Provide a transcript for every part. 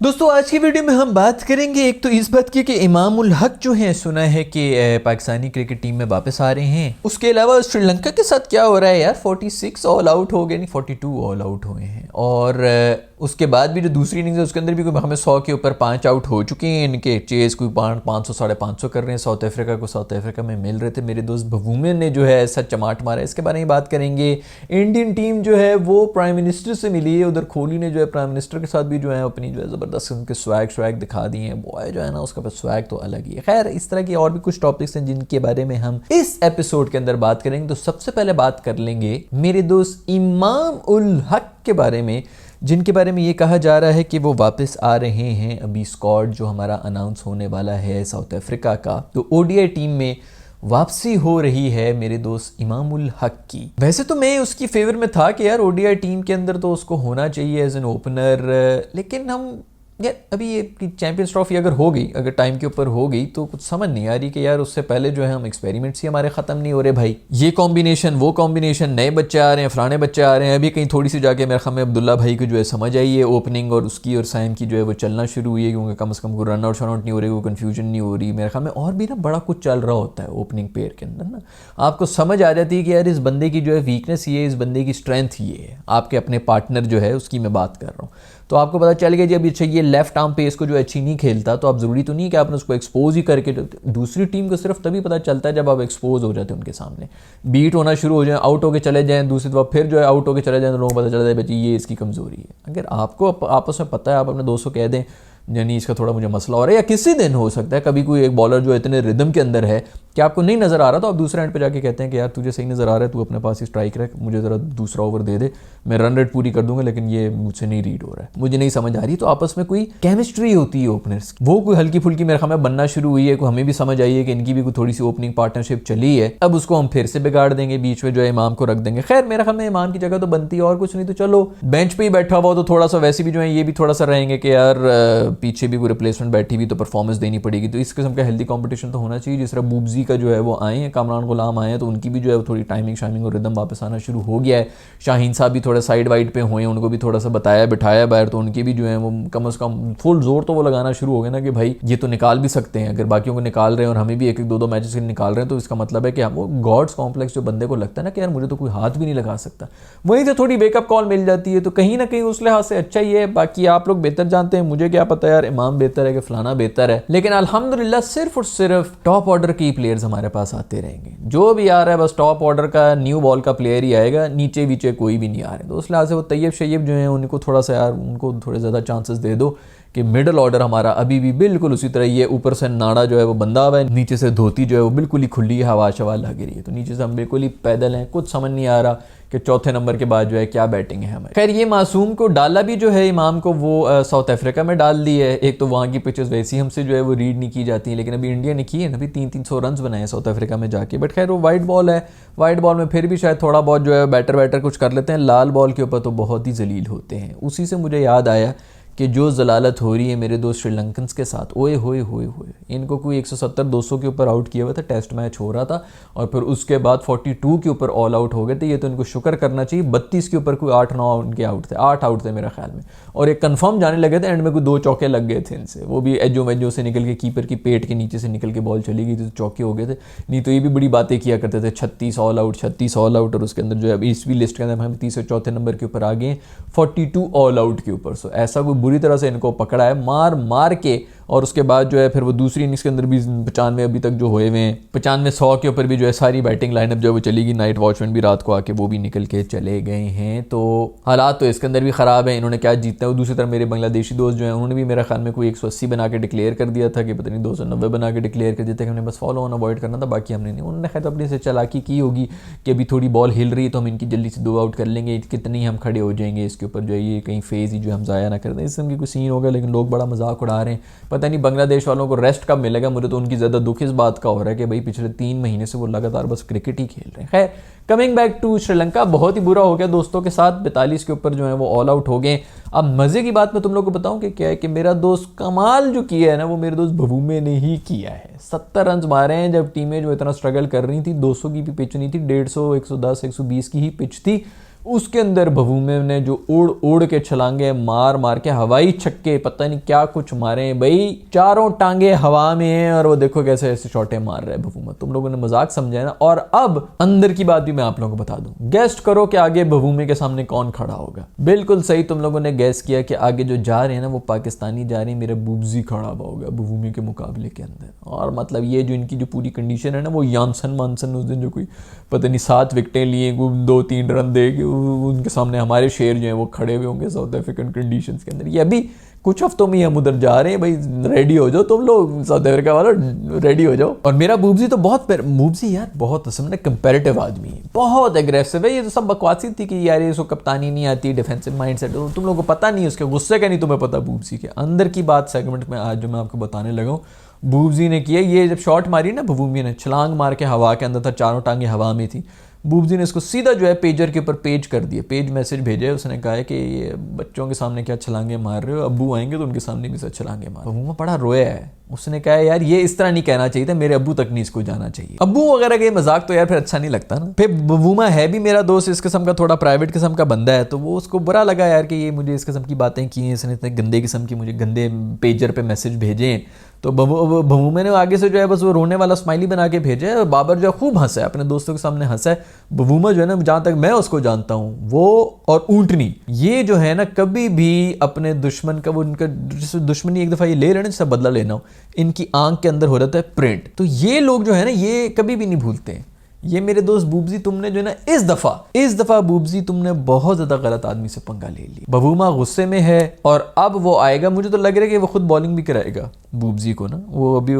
दोस्तों आज की वीडियो में हम बात करेंगे एक तो इस बात की कि इमाम उल हक जो है सुना है कि पाकिस्तानी क्रिकेट टीम में वापस आ रहे हैं। उसके अलावा श्रीलंका के साथ क्या हो रहा है यार, 46 ऑल आउट हो गए, नहीं 42 ऑल आउट हुए हैं। और उसके बाद भी जो दूसरी इनिंग्स है उसके अंदर भी हमें 100 के ऊपर 5 आउट हो चुके हैं। इनके चेज कोई 500 550 कर रहे हैं। साउथ अफ्रीका को साउथ अफ्रीका में मिल रहे थे। मेरे दोस्त बवूमे ने जो है ऐसा चमाट मारा है, इसके बारे में बात करेंगे। इंडियन टीम जो है वो प्राइम मिनिस्टर से मिली है। उधर कोहली ने जो है प्राइम मिनिस्टर के साथ भी जो है अपनी जो है ज़बरदस्त उनके स्वैग दिखा दिए हैं। बॉय जो है ना उसका स्वैग तो अलग ही है। खैर इस तरह की और भी कुछ टॉपिक्स हैं जिनके बारे में हम इस एपिसोड के अंदर बात करेंगे। तो सबसे पहले बात कर लेंगे मेरे दोस्त इमाम उल हक के बारे में, जिनके बारे में ये कहा जा रहा है कि वो वापस आ रहे हैं। अभी स्क्वाड जो हमारा अनाउंस होने वाला है साउथ अफ्रीका का, तो ओडीआई टीम में वापसी हो रही है मेरे दोस्त इमाम उल हक की। वैसे तो मैं उसकी फेवर में था कि यार ओडीआई टीम के अंदर तो उसको होना चाहिए एज एन ओपनर, लेकिन हम यार अभी ये चैंपियंस ट्रॉफी अगर हो गई, अगर टाइम के ऊपर हो गई तो कुछ समझ नहीं आ रही कि यार उससे पहले जो है हम एक्सपेरिमेंट्स ही हमारे ख़त्म नहीं हो रहे भाई। ये कॉम्बिनेशन वो कॉम्बिनेशन, नए बच्चे आ रहे हैं, फलाने बच्चे आ रहे हैं। अभी कहीं थोड़ी सी जाके मेरे ख्याल में अब्दुल्ला भाई को जो है समझ आई है ओपनिंग और उसकी और साइम की जो है वो चलना शुरू हुई है, क्योंकि कम से कम कोई रन आउट शन आउट नहीं हो रही, कोई कन्फ्यूजन नहीं हो रही मेरे ख्याल में। और भी ना बड़ा कुछ चल रहा होता है ओपनिंग पेयर के अंदर ना, आपको समझ आ जाती है कि यार इस बंदे की जो है वीकनेस ये है, इस बंदे की स्ट्रेंथ ये है। आपके अपने पार्टनर जो है उसकी मैं बात कर रहा हूँ, तो आपको पता चल गया जी अभी अच्छा ये लेफ्ट आर्म पेस को जो अच्छी नहीं खेलता, तो आप ज़रूरी तो नहीं कि आपने उसको एक्सपोज ही करके। दूसरी टीम को सिर्फ तभी पता चलता है जब आप एक्सपोज हो जाते हैं उनके सामने, बीट होना शुरू हो जाए, आउट होके चले जाएं, दूसरी दफ़ा फिर जो है आउट होके चले जाएं, तो लोगों को पता चलता है बच्ची ये इसकी कमज़ोरी है। अगर आपको आपस में पता है, आप अपने दोस्तों कह दें यानी इसका थोड़ा मुझे मसला हो रहा है, या किसी दिन हो सकता है कभी कोई एक बॉलर जो इतने रिदम के अंदर है कि आपको नहीं नज़र आ रहा, तो आप दूसरे एंड पे जाके कहते हैं कि यार तुझे सही नज़र आ रहा है, तू अपने पास ही स्ट्राइक रख, मुझे ज़रा दूसरा ओवर दे दे, मैं रन रेट पूरी कर दूंगा, लेकिन ये मुझसे नहीं रीड हो रहा है, मुझे नहीं समझ आ रही। तो आपस में कोई केमिस्ट्री होती है ओपनर्स, वो कोई हल्की फुल्की मेरे ख्याल में बनना शुरू हुई है। कोई हमें भी समझ आई है कि इनकी भी कोई थोड़ी सी ओपनिंग पार्टनरशिप चली है, अब उसको हम फिर से बिगाड़ देंगे, बीच में जो है इमाम को रख देंगे। खैर मेरे ख्याल में इमाम की जगह तो बनती है और कुछ नहीं, तो चलो बेंच पे ही बैठा हुआ तो थोड़ा सा वैसे भी जो है ये भी थोड़ा सा रहेंगे कि यार पीछे भी कोई रिप्लेसमेंट बैठी हुई तो परफॉर्मेंस देनी पड़ेगी। तो इस किस्म का हेल्दी कंपटीशन तो होना चाहिए। जिस तरह बूबजी का जो है वो आए हैं, कामरान गुलाम आए हैं, तो उनकी भी जो है थोड़ी टाइमिंग शाइमिंग और रिदम वापस आना शुरू हो गया है। शाहीन साहब भी थोड़ा साइड वाइड पे हुए हैं, उनको भी थोड़ा सा बताया बिठाया बाहर, तो उनकी भी जो है वो कम से कम फुल जोर तो वो लगाना शुरू हो गया ना कि भाई ये तो निकाल भी सकते हैं। अगर बाकियों को निकाल रहे हैं और हमें भी एक एक दो मैचेस के निकाल रहे हैं, तो इसका मतलब है कि हम वो गॉड्स कॉम्प्लेक्स जो बंदे को लगता है ना कि यार मुझे तो कोई हाथ भी नहीं लगा सकता, वहीं से थोड़ी वेकअप कॉल मिल जाती है। तो कहीं ना कहीं उस लिहाज से अच्छा ही है। बाकी आप लोग बेहतर जानते हैं, मुझे क्या पता यार इमाम बेहतर है कि फलाना बेहतर है, लेकिन अल्हम्दुलिल्लाह सिर्फ और सिर्फ टॉप ऑर्डर के प्लेयर्स हमारे पास आते रहेंगे। जो भी आ रहा है बस टॉप ऑर्डर का न्यू बॉल का प्लेयर ही आएगा, नीचे वीचे कोई भी नहीं आ रहे। तो उस लिहाज से वो तैयब शैयब जो है उनको थोड़ा सा यार उनको थोड़े ज़्यादा चांसेस दे दो कि मिडल ऑर्डर हमारा अभी भी बिल्कुल उसी तरह ये ऊपर से नाड़ा जो है वो बंदा हुआ है, नीचे से धोती जो है वो बिल्कुल ही खुली है, हवा शवा लग रही है, तो नीचे से हम बिल्कुल ही पैदल हैं। कुछ समझ नहीं आ रहा कि चौथे नंबर के बाद जो है क्या बैटिंग है हमें। खैर ये मासूम को डाला भी जो है इमाम को वो साउथ अफ्रीका में डाल दी है। एक तो वहाँ की पिचेस वैसी हमसे जो है वो रीड नहीं की जाती हैं, लेकिन अभी इंडिया ने की है ना, अभी 300 रन बनाए हैं साउथ अफ्रीका में जाके। बट खैर वो वाइट बॉल है, वाइट बॉल में फिर भी शायद थोड़ा बहुत जो है बैटर कुछ कर लेते हैं, लाल बॉल के ऊपर तो बहुत ही जलील होते हैं। उसी से मुझे याद आया कि जो जलालत हो रही है मेरे दोस्त श्रीलंकन्स के साथ, ओए होए होए होए, इनको कोई 170-200 के ऊपर आउट किया हुआ था, टेस्ट मैच हो रहा था, और फिर उसके बाद 42 के ऊपर ऑल आउट हो गए थे। ये तो इनको शुक्र करना चाहिए। 32 के ऊपर कोई 8-9 उनके आउट थे, 8 आउट थे मेरे ख्याल में, और एक कन्फर्म जाने लगे थे। एंड में कोई 2 चौके लग गए थे इनसे, वो भी एजो वेजो से निकल के कीपर की पेट के नीचे से निकल के बॉल चली गई थी, तो चौके हो गए थे। नहीं तो ये भी बड़ी बातें किया करते थे, 36 ऑल आउट 36 ऑल आउट, और उसके अंदर जो है ईस्वी लिस्ट के अंदर हम 34 नंबर के ऊपर आ गए 42 ऑल आउट के ऊपर। सो ऐसा कोई बुरी तरह से इनको पकड़ा है मार मार के। और उसके बाद जो है फिर वो दूसरी इनिंग्स के अंदर भी 95 अभी तक जो हुए हुए हैं, 95-100 के ऊपर भी जो है सारी बैटिंग लाइनअप जो है वो चली गई। नाइट वॉचमैन भी रात को आके वो भी निकल के चले गए हैं। तो हालात तो इसके अंदर भी ख़राब है। इन्होंने क्या जीतना है। दूसरी तरफ मेरे बांग्लादेशी दोस्त जो हैं उन्होंने भी मेरा ख्याल में कोई 180 बना के डिक्लेयर कर दिया था, कि पता नहीं 290 बना के डिक्लेयर कर दिया था कि हमने बस फॉलो ऑन अवॉइड करना था, बाकी हमने नहीं। उन्होंने खैर अपने से चालाकी की होगी कि अभी थोड़ी बॉल हिल रही है तो हम इनकी जल्दी से 2 आउट कर लेंगे, कितनी हम खड़े हो जाएंगे इसके ऊपर, जो है ये कहीं फेज़ ही जो हम ज़ाया ना कर दें, इससे कोई सीन होगा। लेकिन लोग बड़ा मजाक उड़ा रहे हैं, पता नहीं बांग्लादेश वालों को रेस्ट कब मिलेगा। मुझे तो उनकी ज़्यादा दुख इस बात का हो रहा है कि भाई पिछले 3 महीने से वो लगातार बस क्रिकेट ही खेल रहे हैं। खैर कमिंग बैक टू श्रीलंका, बहुत ही बुरा हो गया दोस्तों के साथ, 42 के ऊपर जो है वो ऑल आउट हो गए। अब मज़े की बात मैं तुम लोग को बताऊं कि क्या है कि मेरा दोस्त कमाल जो किया है ना, वो मेरे दोस्त बवूमे ने ही किया है। 70 रन मारे हैं जब टीमें जो इतना स्ट्रगल कर रही थी। 200 की भी पिच नहीं थी, 150, 110, 120 की ही पिच थी। उसके अंदर भवूमे ने जो उड़ उड़ के छलांगे मार मार के हवाई छक्के पता नहीं क्या कुछ मारे भाई, चारों टांगे हवा में हैं और वो देखो कैसे ऐसे शॉटे मार रहे हैं भवूमा। तुम लोगों ने मजाक समझा है ना। और अब अंदर की बात भी मैं आप लोगों को बता दूं, गेस्ट करो कि आगे भवूमे के सामने कौन खड़ा होगा। बिल्कुल सही तुम लोगों ने गैस किया कि आगे जो जा रहे हैं ना वो पाकिस्तानी जा रहे हैं, मेरा बुब्जी खड़ा हुआ होगा भवूमे के मुकाबले के अंदर। और मतलब ये जो इनकी जो पूरी कंडीशन है ना, वो यानसन मानसन उस दिन जो कोई पता नहीं 7 विकेटें लिए 2-3 रन दे के उनके सामने हमारे शेर जो है वो खड़े हुए होंगे साउथ अफ्रीकन कंडीशन के अंदर। ये अभी कुछ हफ्तों में हम उधर जा रहे हैं भाई, रेडी हो जाओ तुम लोग साउथ अफ्रीका वालों, रेडी हो जाओ। और मेरा बुब्जी तो बुब्जी यार बहुत असल में कंपैरेटिव आदमी है, बहुत एग्रेसिव है। ये तो सब बकवासी थी कि यार इसको कप्तानी नहीं आती, डिफेंसिव माइंडसेट, तो तुम लोगों को पता नहीं उसके गुस्से का नहीं तुम्हें पता। बुब्जी के अंदर की बात सेगमेंट में आज जो मैं आपको बताने लगा हूँ, बुब्जी ने किया। ये जब शॉट मारी ना भवूमी ने, छलांग मार के हवा के अंदर था, चारों टांगे हवा में थी, बुब्जी ने इसको सीधा जो है पेजर के ऊपर पेज कर दिया, पेज मैसेज भेजे। उसने कहा है कि ये बच्चों के सामने क्या छलांगे मार रहे हो, अब्बू आएंगे तो उनके सामने भी सब छलांगे मार। भवूमा बड़ा रोया है, उसने कहा यार ये इस तरह नहीं कहना चाहिए था, मेरे अब्बू तक नहीं इसको जाना चाहिए। अब्बू वगैरह के मजाक तो यार फिर अच्छा नहीं लगता ना। फिर भवूमा है भी मेरा दोस्त, इस किस्म का थोड़ा प्राइवेट किस्म का बंदा है, तो वो उसको बुरा लगा यार कि ये मुझे इस किस्म की बातें की हैं, इसने इतने गंदे किस्म की मुझे गंदे पेजर पे मैसेज भेजे हैं। तो भवूमा ने आगे से जो है बस वो रोने वाला स्माइली बना के भेजा है। बाबर जो है खूब हंसा है, अपने दोस्तों के सामने हंसा है। भवूमा जो है ना, जहां तक मैं उसको जानता हूँ, वो और ऊंटनी ये जो है ना कभी भी अपने दुश्मन का, वो उनका दुश्मनी एक दफा ये ले रहे हैं ना, जिससे बदला लेना हो, इनकी आंख के अंदर हो जाता है प्रिंट। तो ये लोग जो है ना ये कभी भी नहीं भूलते हैं। ये मेरे दोस्त बुब्जी, तुमने जो है ना इस दफा बुब्जी तुमने बहुत ज्यादा गलत आदमी से पंगा ले ली। भवूमा गुस्से में है और अब वो आएगा, मुझे तो लग रहा है कि वो खुद बॉलिंग भी कराएगा बुब्जी को ना। वो अभी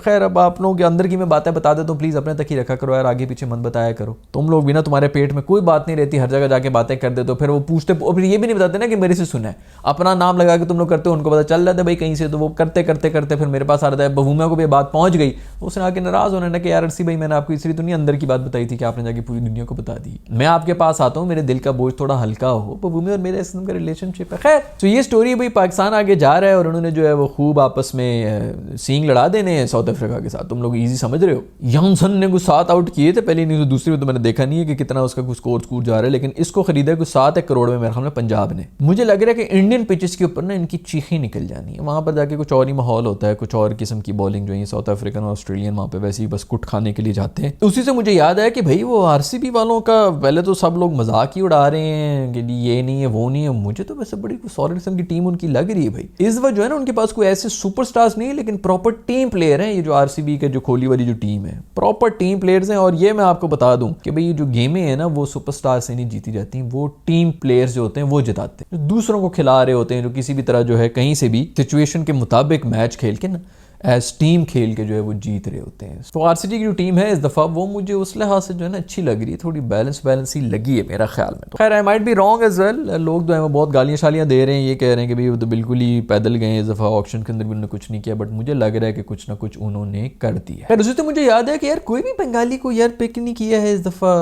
खैर अब आप लोगों के अंदर की मैं बातें बता देता हूँ, प्लीज अपने तक ही रखा करो यार, आगे पीछे मत बताया करो। तुम लोग भी ना, तुम्हारे पेट में कोई बात नहीं रहती, हर जगह जाके बातें कर देते हो, फिर वो पूछते और फिर ये भी नहीं बताते ना कि मेरे से सुना है। अपना नाम लगा के तुम लोग करते हो, उनको पता चल जाता है भाई कहीं से, तो वो करते करते करते फिर मेरे पास आ जाता है। भवूमा को भी बात पहुंच गई, उसने आके नाराज होने ना कि यार अर्सी भाई मैंने आपको इसलिए तो नहीं अंदर की बात बताई थी कि आपने जाके पूरी दुनिया को बता दी। मैं आपके पास आता हूँ, मेरे दिल का बोझ थोड़ा हल्का हो। भवूमा और मेरे इस का रिलेशनशिप है। खैर तो ये स्टोरी भाई, पाकिस्तान आगे जा रहा है और उन्होंने जो है वो खूब आपस में सींग लड़ा देने हैं साउथ अफ्रीका के साथ। तुम लोग इजी समझ रहे हो। यानसन ने कुछ 7 आउट किए थे पहली इनिंग्स, दूसरी में तो मैंने देखा नहीं है कि कितना उसका कुछ स्कोर जा रहा है, लेकिन इसको खरीदा कुछ 7 करोड़ में मेरे ख्याल में पंजाब ने। मुझे लग रहा है कि इंडियन पिचेस के ऊपर ना इनकी चीखें निकल जानी है, वहां पर जाके कुछ और ही माहौल होता है, कुछ और किस्म की बॉलिंग जो है साउथ अफ्रीकन और ऑस्ट्रेलियन वहां पे वैसे ही बस कुट खाने के लिए जाते हैं। उसी से मुझे याद आया कि भाई वो आरसीबी वालों का पहले तो सब लोग मजाक ही उड़ा रहे हैं कि ये नहीं है वो नहीं है, मुझे तो वैसे बड़ी सॉलिड किस्म की टीम उनकी लग रही है भाई। इस वक्त जो है ना उनके पास कोई ऐसे सुपरस्टार्स नहीं है, लेकिन प्रॉपर टीम प्लेयर हैं। ये जो आरसीबी के जो खोली वाली जो टीम है, प्रॉपर टीम प्लेयर्स हैं। और ये मैं आपको बता दूं कि भाई ये जो गेमें हैं ना वो सुपरस्टार से नहीं जीती जाती, वो टीम प्लेयर्स जो होते हैं वो जिताते हैं, जो दूसरों को खिला रहे होते हैं, जो किसी भी तरह जो है कहीं से भी सिचुएशन के मुताबिक मैच खेल के ना एज टीम खेल के जो है वो जीत रहे होते हैं। तो आरसीबी की जो टीम है इस दफा वो मुझे उस लिहाज से जो है ना अच्छी लग रही है, थोड़ी बैलेंस ही लगी है मेरा ख्याल में। तो खैर I might be wrong as well, लोग जो है वो बहुत गालियां शालियां दे रहे हैं, ये कह रहे हैं कि भाई वो तो बिल्कुल ही पैदल गए इस दफा, ऑक्शन के अंदर भी उन्होंने कुछ नहीं किया, बट मुझे लग रहा है कि कुछ ना कुछ उन्होंने कर दिया। खैर उसी तो मुझे याद है कि यार कोई भी बंगाली को यार पिक नहीं किया है इस दफा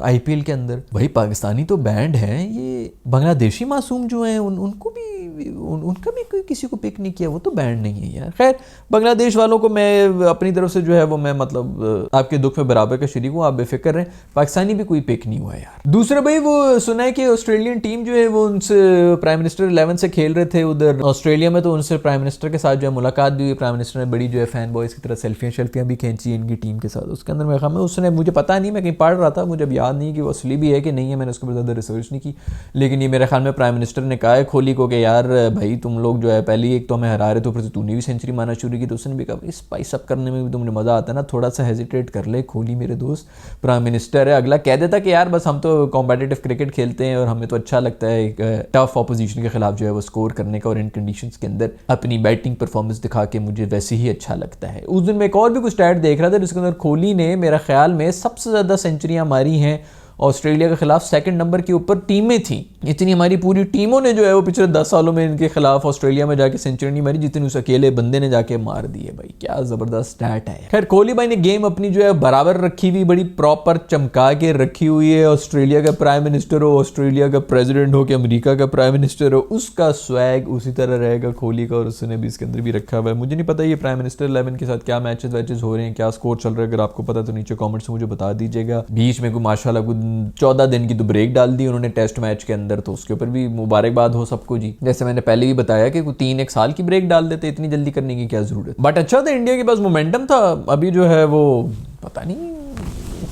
आईपीएल के अंदर। भाई पाकिस्तानी तो बैंड है, ये बांग्लादेशी मासूम जो है उनको भी उनका भी कोई किसी को पिक नहीं किया, वो तो बैंड नहीं है यार। खैर बांग्लादेश वालों को मैं अपनी तरफ से जो है वो मैं मतलब आपके दुख में बराबर का शरीक हूँ, आप बेफिक्र रहें, पाकिस्तानी भी कोई पिक नहीं हुआ यार। दूसरा भाई वो सुना है कि ऑस्ट्रेलियन टीम जो है वो उनसे प्राइम मिनिस्टर 11 से खेल रहे थे उधर ऑस्ट्रेलिया में, तो उनसे प्राइम मिनिस्टर के साथ जो है मुलाकात भी हुई। प्राइम मिनिस्टर ने बड़ी जो है फैन बॉयज की तरह सेल्फियां भी खींची इनकी टीम के साथ। उसके अंदर मेरे ख्याल में उसने, मुझे पता नहीं, मैं कहीं पढ़ रहा था, मुझे अब याद नहीं कि वो असली भी है कि नहीं है, मैंने उसके ऊपर ज़्यादा रिसर्च नहीं की, लेकिन ये मेरे ख्याल में प्राइम मिनिस्टर ने कहा है कोहली को कि यार भाई तुम लोग जो है पहले एक तो हमें हरा रहे थे, ऊपर से तूने भी सेंचुरी मारना शुरू की, तो उसने भी कहा स्पाइस अप करने में भी तुमने मजा आता है ना, थोड़ा सा हेजिटेट कर ले कोहली मेरे दोस्त, प्राइम मिनिस्टर है। अगला कह देता कि यार बस हम तो कॉम्पिटिटिव क्रिकेट खेलते हैं और हमें तो अच्छा लगता है एक टफ ऑपोजिशन के खिलाफ जो है वो स्कोर करने का, और इन कंडीशंस के अंदर अपनी बैटिंग परफॉर्मेंस दिखा के मुझे वैसे ही अच्छा लगता है। उस दिन मैं एक और भी कुछ स्टैट देख रहा था जिसके अंदर कोहली ने मेरा ख्याल में सबसे ज्यादा सेंचुरियां मारी हैं ऑस्ट्रेलिया के खिलाफ, सेकंड नंबर के ऊपर टीमें थी। इतनी हमारी पूरी टीमों ने जो है वो पिछले 10 सालों में इनके खिलाफ ऑस्ट्रेलिया में जाके सेंचुरी नहीं मारी जितनी उस अकेले बंदे ने जाके मार दी है। भाई क्या जबरदस्त स्टैट है। खैर कोहली भाई ने गेम अपनी जो है बराबर रखी हुई, बड़ी प्रॉपर चमका के रखी हुई है। ऑस्ट्रेलिया का प्राइम मिनिस्टर हो, ऑस्ट्रेलिया का प्रेसिडेंट हो कि अमेरिका का प्राइम मिनिस्टर हो, उसका स्वैग उसी तरह रहेगा कोहली का, और उसने भी इसके अंदर भी रखा हुआ है। मुझे नहीं पता ये प्राइम मिनिस्टर 11 के साथ क्या मैचेस वैचेस हो रहे हैं, क्या स्कोर चल रहा है, अगर आपको पता तो नीचे कॉमेंट्स में मुझे बता दीजिएगा। बीच में कोई माशाल्लाह 14 दिन की तो ब्रेक डाल दी उन्होंने टेस्ट मैच के अंदर, तो उसके ऊपर भी मुबारकबाद हो सबको जी। जैसे मैंने पहले भी बताया कि 3-1 साल की ब्रेक डाल देते, इतनी जल्दी करने की क्या जरूरत। बट अच्छा था, इंडिया के पास मोमेंटम था। अभी जो है वो पता नहीं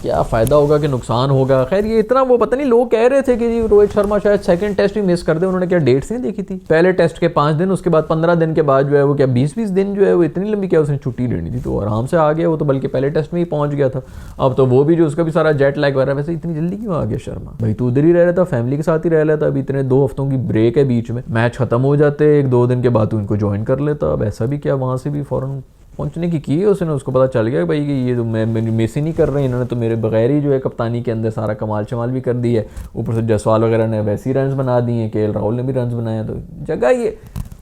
क्या फायदा होगा कि नुकसान होगा। खैर ये इतना वो पता नहीं, लोग कह रहे थे कि जी रोहित शर्मा शायद सेकंड टेस्ट भी मिस कर दे। उन्होंने क्या डेट्स नहीं देखी थी, पहले टेस्ट के 5 दिन, उसके बाद 15 दिन के बाद जो है वो क्या 20-20 दिन जो है वो इतनी लंबी क्या उसने छुट्टी लेनी थी, तो आराम से आ गया वो तो, बल्कि पहले टेस्ट में ही पहुंच गया था। अब तो वो भी जो उसका भी सारा जेट लैग वगैरह, वैसे इतनी जल्दी क्यों आ गया शर्मा भाई, तू उधर ही रह रहा था, फैमिली के साथ ही रह रहा था। अभी इतने 2 हफ्तों की ब्रेक है बीच में, मैच खत्म हो जाते 1-2 दिन के बाद तू इनको ज्वाइन कर लेता। अब ऐसा भी क्या, वहां से भी फौरन पहुंचने की है उसने, उसको पता चल गया भाई कि ये तो मैं मिस ही नहीं कर रहे, इन्होंने तो मेरे बगैर ही जो है कप्तानी के अंदर सारा कमाल शमाल भी कर दी है। ऊपर से जसवाल वगैरह ने वैसे ही रन्स बना दिए, केएल राहुल ने भी रन्स बनाए, तो जगह ये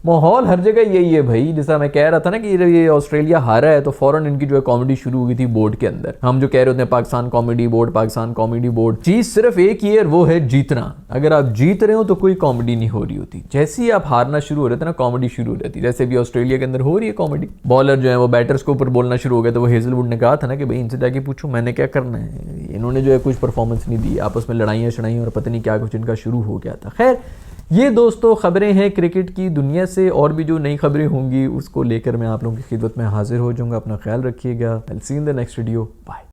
माहौल हर जगह यही है भाई। जैसा मैं कह रहा था ना कि ये ऑस्ट्रेलिया हारा है तो फौरन इनकी जो है कॉमेडी शुरू हो गई थी बोर्ड के अंदर। हम जो कह रहे होते हैं Pakistan comedy board, Pakistan comedy board, चीज सिर्फ एक ही है, वो है जीतना। अगर आप जीत रहे हो तो कोई कॉमेडी नहीं हो रही होती, जैसे ही आप हारना शुरू हो रहे थे ना कॉमेडी शुरू हो जाती। जैसे भी ऑस्ट्रेलिया के अंदर हो रही है कॉमेडी, बॉलर जो है वो बैटर्स के ऊपर बोलना शुरू हो गया। तो वो हेजलवुड ने कहा था ना कि भाई इनसे जाके पूछो मैंने क्या करना है, इन्होंने जो है कुछ परफॉर्मेंस नहीं दी, आपस में लड़ाइयाँ शड़ाइयाँ और पता नहीं क्या कुछ इनका शुरू हो गया था। खैर ये दोस्तों खबरें हैं क्रिकेट की दुनिया से, और भी जो नई खबरें होंगी उसको लेकर मैं आप लोगों की खिदमत में हाजिर हो जाऊंगा। अपना ख्याल रखिएगा। I will see in the next video, bye.